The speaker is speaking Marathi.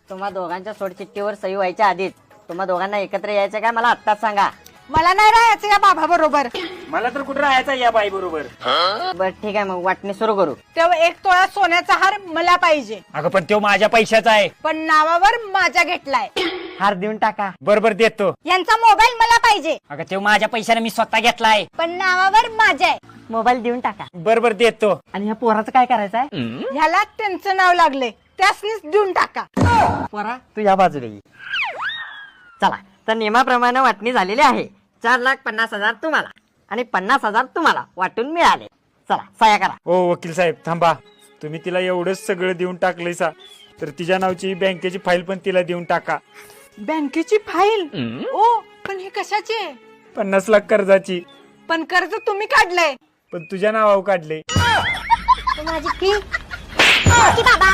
तुम्हा दोघांच्या सोडचिठ्ठीवर सही व्हायच्या आधीच तुम्हा दोघांना एकत्र यायचं काय मला आत्ताच सांगा. मला नाही राहायचं या बाबा बरोबर. मला तर कुठं राहायचं या बाई बरोबर. बर ठीक आहे, मग वाटणी सुरू करू. तेव्हा 1 तोळा सोन्याचा हार मला पाहिजे, अगं पण तो माझ्या पैशाचा आहे. पण नावावर माझ्या घेतलाय. हार देऊन टाका. बरोबर देतो. यांचा मोबाईल मला पाहिजे, अगं तो माझ्या पैशाने मी स्वतः घेतलाय. पण नावावर माझ्या आहे. मोबाईल देऊन टाका. बरोबर देतो. आणि ह्या पोराचं काय करायचंय? ह्याला त्यांचं नाव लागले, त्यासनीच देऊन टाका. पोरा तू या बाजूला ये. चला तर नियमाप्रमाणे वाटणी झालेली आहे. 4,50,000 तुम्हाला आणि 50,000 तुम्हाला वाटून मिळाले. चला सह्या करा. ओ वकील साहेब थांबा. तुम्ही तिला एवढंच सगळं देऊन टाकलंय सा, तर तिच्या नावची बँकेची फाईल पण तिला देऊन टाका. बँकेची फाईल? ओ पण हे कशाची आहे? 50 लाख कर्जाची. पण कर्ज तुम्ही काढलंय. पण तुझ्या नावावर काढले. माझी फी बाबा